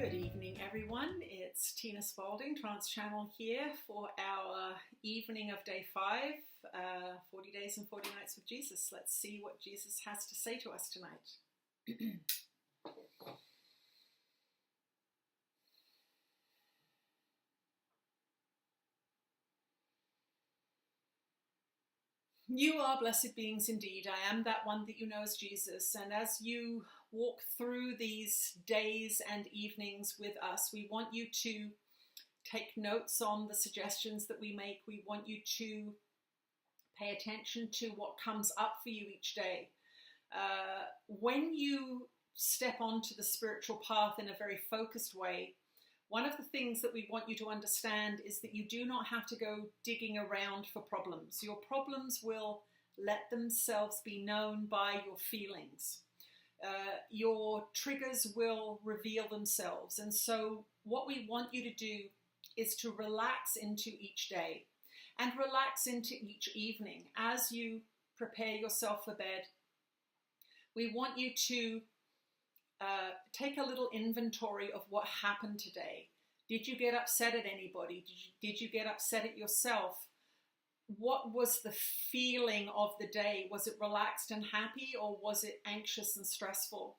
Good evening, everyone. It's Tina Spalding, Trance Channel here for our evening of day 5, 40 days and 40 nights with Jesus. Let's see what Jesus has to say to us tonight. You are blessed beings indeed. I am that one that you know as Jesus. And as you walk through these days and evenings with us, we want you to take notes on the suggestions that we make. We want you to pay attention to what comes up for you each day. When you step onto the spiritual path in a very focused way, one of the things that we want you to understand is that you do not have to go digging around for problems. Your problems will let themselves be known by your feelings. Your triggers will reveal themselves. And so what we want you to do is to relax into each day and relax into each evening. As you prepare yourself for bed, we want you to take a little inventory of what happened today. Did you get upset at anybody? Did you get upset at yourself? What was the feeling of the day? Was it relaxed and happy, or was it anxious and stressful?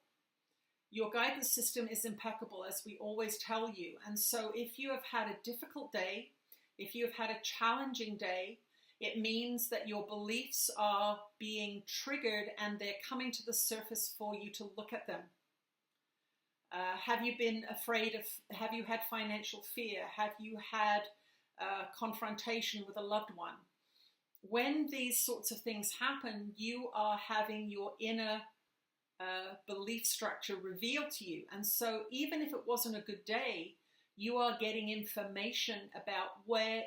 Your guidance system is impeccable, as we always tell you. And so if you have had a difficult day, if you have had a challenging day, it means that your beliefs are being triggered and they're coming to the surface for you to look at them. Have you been afraid of, have you had financial fear? Have you had confrontation with a loved one? When these sorts of things happen, you are having your inner belief structure revealed to you. And so even if it wasn't a good day, you are getting information about where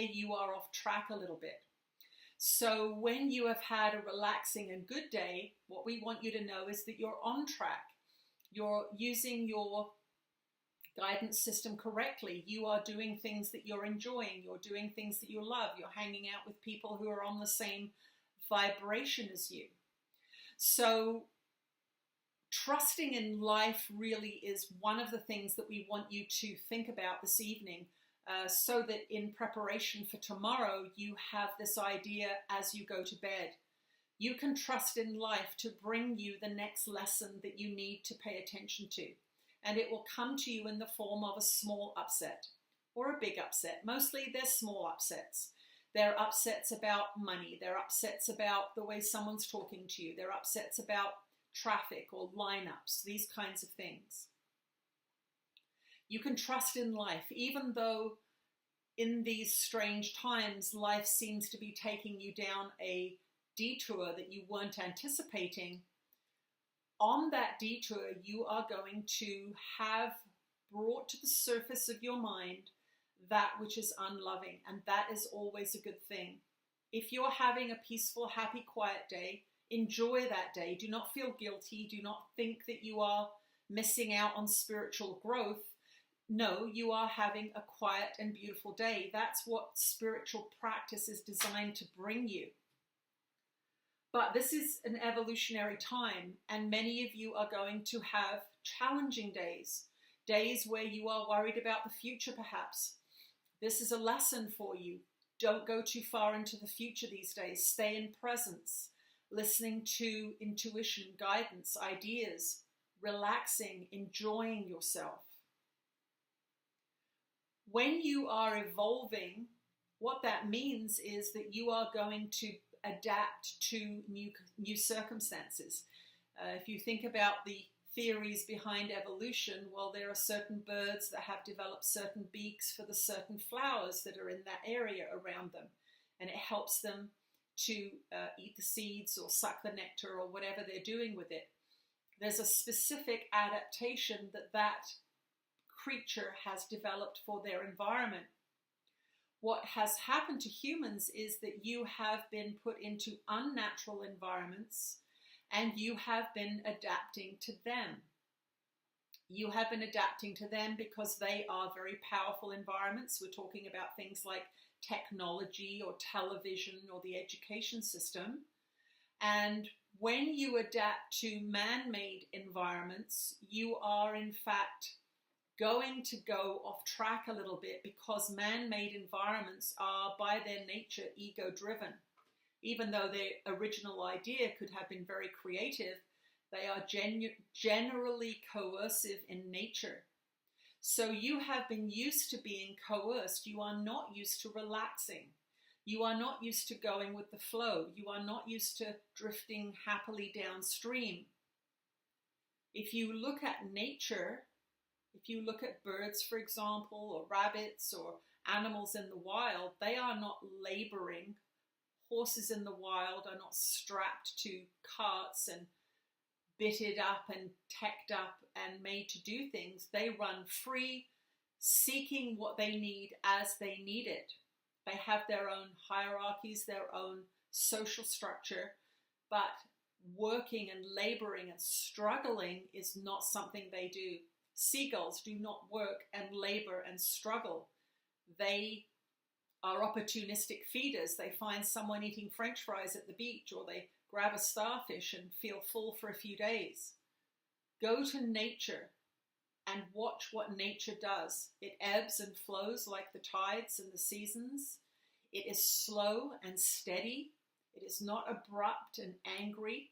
you are off track a little bit. So when you have had a relaxing and good day, what we want you to know is that you're on track. You're using your guidance system correctly. You are doing things that you're enjoying. You're doing things that you love. You're hanging out with people who are on the same vibration as you. So trusting in life really is one of the things that we want you to think about this evening, so that in preparation for tomorrow, you have this idea as you go to bed. You can trust in life to bring you the next lesson that you need to pay attention to. And it will come to you in the form of a small upset or a big upset. Mostly they're small upsets. They're upsets about money. They're upsets about the way someone's talking to you. They're upsets about traffic or lineups, these kinds of things. You can trust in life, even though in these strange times, life seems to be taking you down a detour that you weren't anticipating. On that detour, you are going to have brought to the surface of your mind that which is unloving, and that is always a good thing. If you're having a peaceful, happy, quiet day, enjoy that day. Do not feel guilty. Do not think that you are missing out on spiritual growth. No, you are having a quiet and beautiful day. That's what spiritual practice is designed to bring you. But this is an evolutionary time, and many of you are going to have challenging days, days where you are worried about the future perhaps. This is a lesson for you. Don't go too far into the future these days. Stay in presence, listening to intuition, guidance, ideas, relaxing, enjoying yourself. When you are evolving, what that means is that you are going to adapt to new circumstances. If you think about the theories behind evolution, well, there are certain birds that have developed certain beaks for the certain flowers that are in that area around them, and it helps them to eat the seeds or suck the nectar or whatever they're doing with it. There's a specific adaptation that creature has developed for their environment. What has happened to humans is that you have been put into unnatural environments and you have been adapting to them. You have been adapting to them because they are very powerful environments. We're talking about things like technology or television or the education system. And when you adapt to man-made environments, you are in fact going to go off track a little bit because man-made environments are by their nature ego-driven. Even though their original idea could have been very creative, they are generally coercive in nature. So you have been used to being coerced. You are not used to relaxing. You are not used to going with the flow. You are not used to drifting happily downstream. If you look at nature, if you look at birds, for example, or rabbits or animals in the wild, they are not laboring. Horses in the wild are not strapped to carts and bitted up and tacked up and made to do things. They run free, seeking what they need as they need it. They have their own hierarchies, their own social structure, but working and laboring and struggling is not something they do. Seagulls do not work and labor and struggle. They are opportunistic feeders. They find someone eating French fries at the beach, or they grab a starfish and feel full for a few days. Go to nature and watch what nature does. It ebbs and flows like the tides and the seasons. It is slow and steady. It is not abrupt and angry.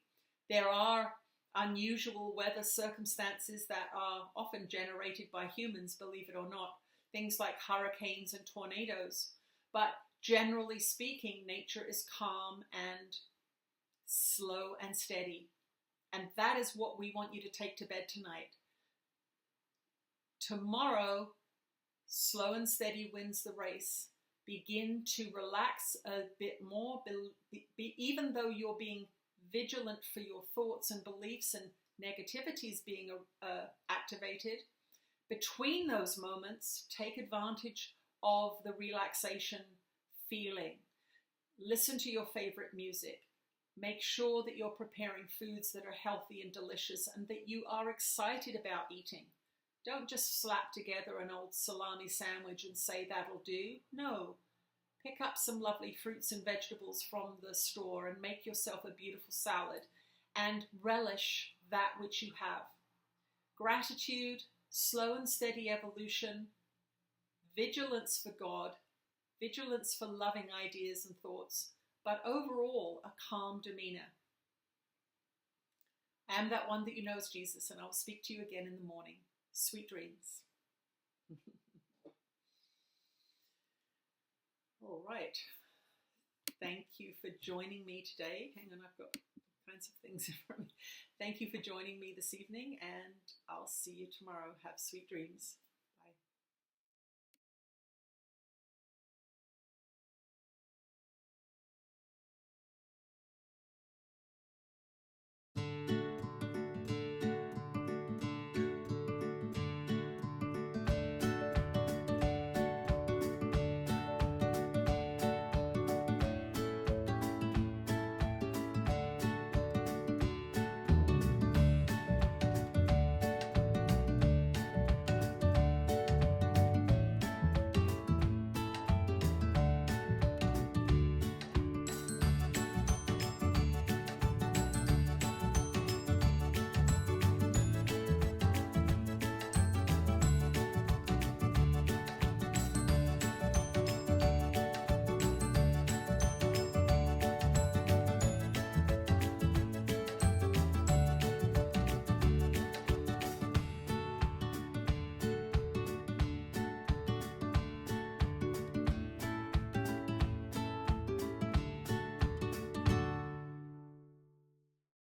There are unusual weather circumstances that are often generated by humans, believe it or not, things like hurricanes and tornadoes. But generally speaking, nature is calm and slow and steady. And that is what we want you to take to bed tonight. Tomorrow, slow and steady wins the race. Begin to relax a bit more, even though you're being vigilant for your thoughts and beliefs and negativities being activated. Between those moments, take advantage of the relaxation feeling. Listen to your favorite music. Make sure that you're preparing foods that are healthy and delicious and that you are excited about eating. Don't just slap together an old salami sandwich and say that'll do. No. Pick up some lovely fruits and vegetables from the store and make yourself a beautiful salad and relish that which you have. Gratitude, slow and steady evolution, vigilance for God, vigilance for loving ideas and thoughts, but overall a calm demeanor. I am that one that you know as Jesus, and I'll speak to you again in the morning. Sweet dreams. All right. Thank you for joining me today. Hang on, I've got all kinds of things in front of me. Thank you for joining me this evening, and I'll see you tomorrow. Have sweet dreams.